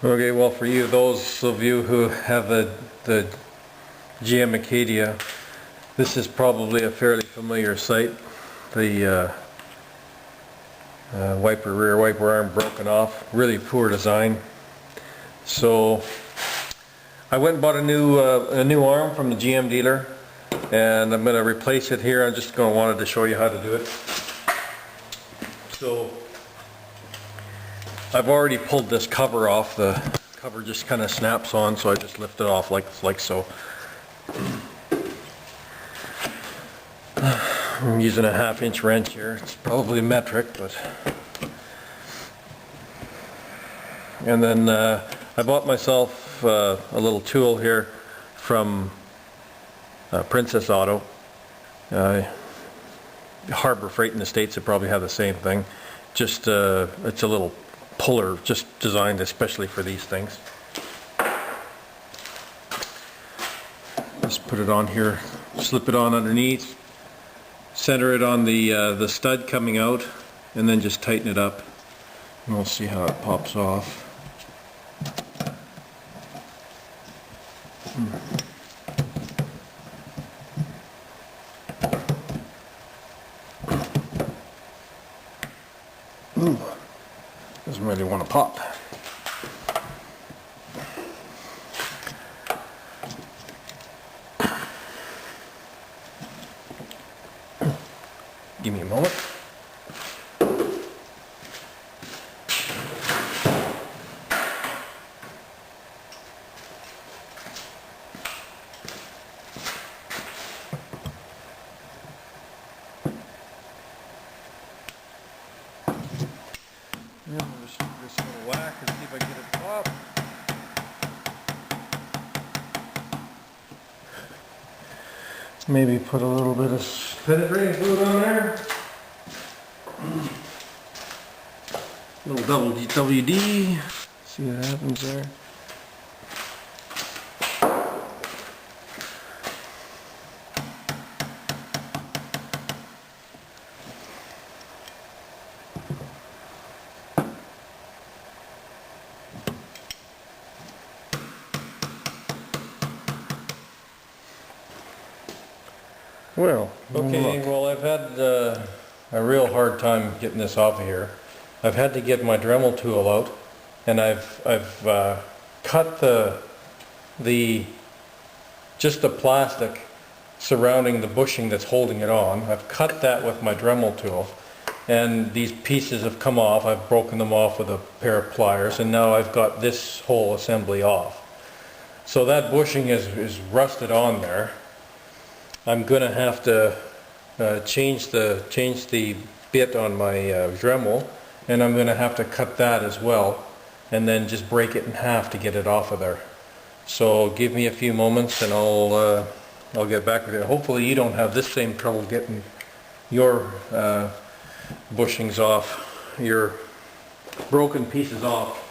Okay, well, for you, those of you who have the GM Acadia, this is probably a fairly familiar sight. The rear wiper arm broken off, really poor design. So I went and bought a new arm from the GM dealer, and I'm going to replace it here. I'm just wanted to show you how to do it. So I've already pulled this cover off. The cover just kind of snaps on, so I just lift it off like so. I'm using a 1/2-inch wrench here. It's probably metric, but. And then I bought myself a little tool here from Princess Auto. Harbor Freight in the States would probably have the same thing. Just it's a little puller, just designed especially for these things. Just put it on here, slip it on underneath, center it on the stud coming out, and then just tighten it up. And we'll see how it pops off. Ooh, doesn't really want to pop. Give me a moment. Yeah, I'm just going to whack and see if I can get it to pop. Maybe put a little bit of penetrating fluid on there. A little double WD. See what happens there. Well, okay, well, I've had a real hard time getting this off of here. I've had to get my Dremel tool out, and I've cut just the plastic surrounding the bushing that's holding it on. I've cut that with my Dremel tool, and these pieces have come off. I've broken them off with a pair of pliers, and now I've got this whole assembly off. So that bushing is rusted on there. I'm going to have to change the bit on my Dremel, and I'm going to have to cut that as well, and then just break it in half to get it off of there. So give me a few moments, and I'll get back with it. Hopefully you don't have this same trouble getting your bushings off, your broken pieces off.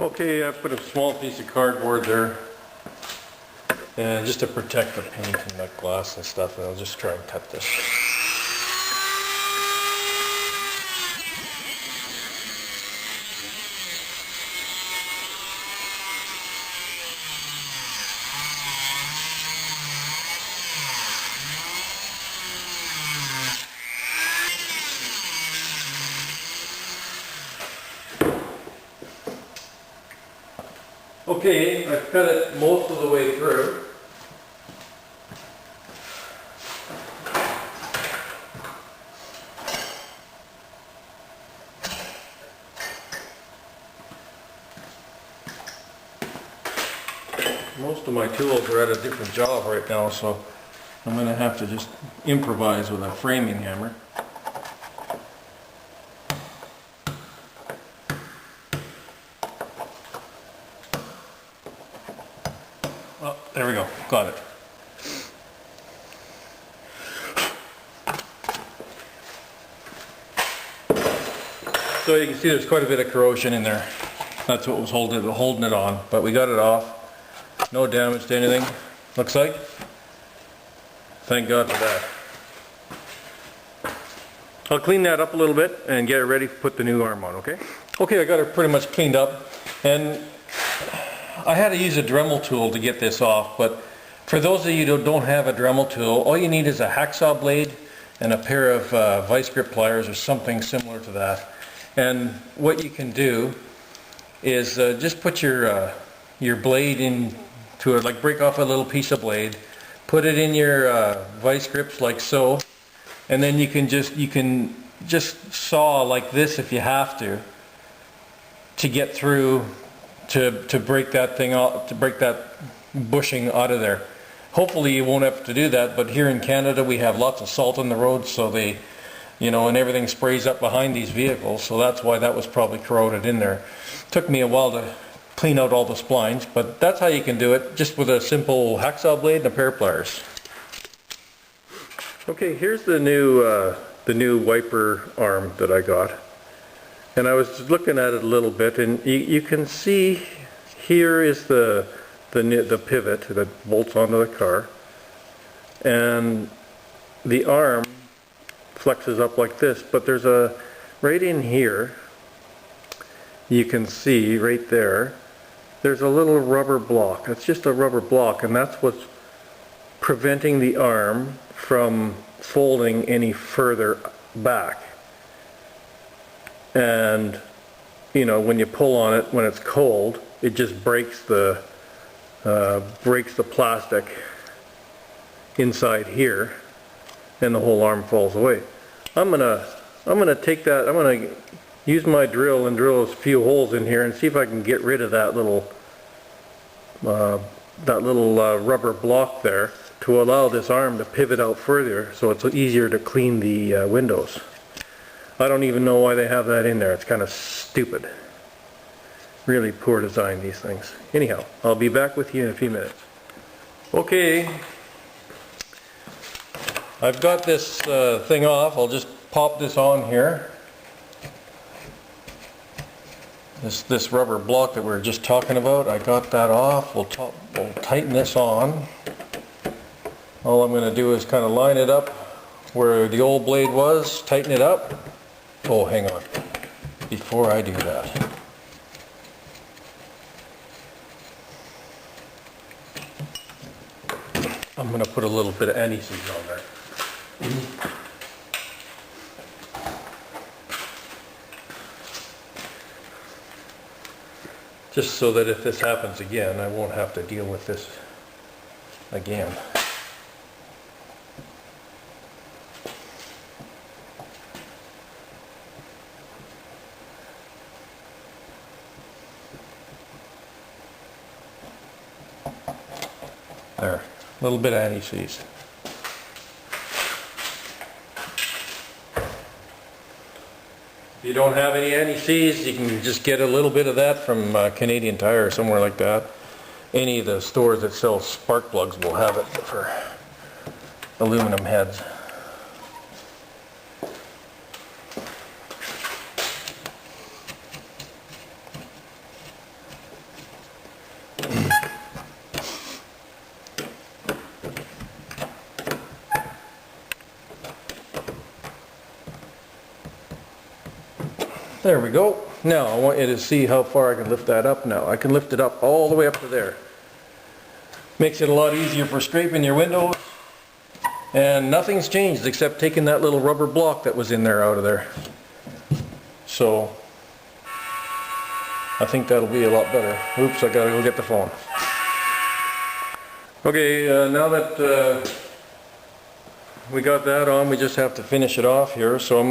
Okay, I put a small piece of cardboard there. And just to protect the paint and the glass and stuff, I'll just try and cut this. Okay, I've cut it most of the way through. Most of my tools are at a different job right now, so I'm going to have to just improvise with a framing hammer. Oh, there we go, got it. So you can see there's quite a bit of corrosion in there. That's what was holding it on, but we got it off. No damage to anything, looks like. Thank God for that. I'll clean that up a little bit and get it ready to put the new arm on, okay? Okay, I got it pretty much cleaned up, and I had to use a Dremel tool to get this off, but for those of you who don't have a Dremel tool, all you need is a hacksaw blade and a pair of vice grip pliers or something similar to that. And what you can do is just put your blade into it, like break off a little piece of blade, put it in your vice grips like so, and then you can just saw like this if you have to get through to break that thing off, to break that bushing out of there. Hopefully you won't have to do that, but here in Canada we have lots of salt on the road, so they, you know, and everything sprays up behind these vehicles, so that's why that was probably corroded in there. Took me a while to clean out all the splines, but that's how you can do it, just with a simple hacksaw blade and a pair of pliers. Okay, here's the new wiper arm that I got, and I was looking at it a little bit, and you can see here is the pivot that bolts onto the car, and the arm flexes up like this, but there's a right in here, you can see right there, there's a little rubber block. It's just a rubber block, and that's what's preventing the arm from folding any further back. And you know, when you pull on it when it's cold, it just breaks the plastic inside here, and the whole arm falls away. I'm gonna take that, I'm gonna use my drill and drill a few holes in here and see if I can get rid of that little rubber block there to allow this arm to pivot out further, so it's easier to clean the windows. I don't even know why they have that in there. It's kind of stupid. Really poor design, these things. Anyhow, I'll be back with you in a few minutes. Okay, I've got this thing off. I'll just pop this on here. This rubber block that we were just talking about, I got that off. We'll tighten this on. All I'm going to do is kind of line it up where the old blade was, tighten it up. Oh, hang on. Before I do that, I'm going to put a little bit of anti-seize on there. Just so that if this happens again, I won't have to deal with this again. There, a little bit of anti-seize. If you don't have any anti-seize, you can just get a little bit of that from Canadian Tire or somewhere like that. Any of the stores that sell spark plugs will have it for aluminum heads. There we go. Now I want you to see how far I can lift that up now. I can lift it up all the way up to there. Makes it a lot easier for scraping your windows. And nothing's changed except taking that little rubber block that was in there out of there. So I think that'll be a lot better. Oops, I gotta go get the phone. Okay, now that we got that on, we just have to finish it off here. So I'm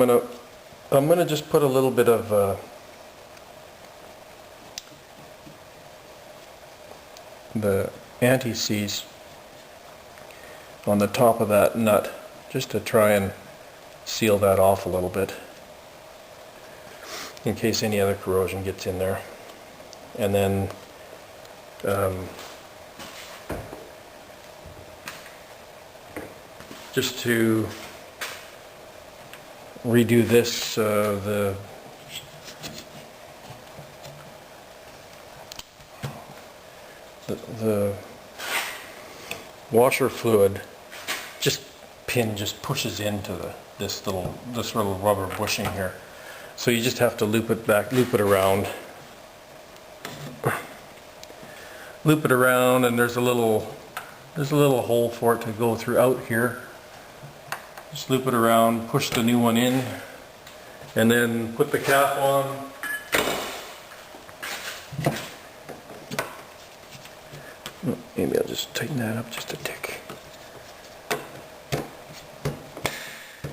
gonna just put a little bit of the anti-seize on the top of that nut, just to try and seal that off a little bit in case any other corrosion gets in there. And then just to redo this, the washer fluid just pushes into this little rubber bushing here. So you just have to loop it back, loop it around, and there's a little hole for it to go through out here. Just loop it around, push the new one in, and then put the cap on. Maybe I'll just tighten that up just a tick.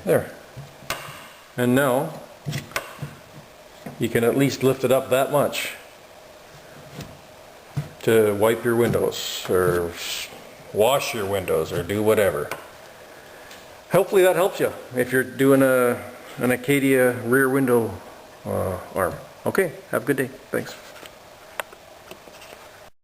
There. And now you can at least lift it up that much to wipe your windows or wash your windows or do whatever. Hopefully that helps you if you're doing an Acadia rear window arm. Okay, have a good day. Thanks.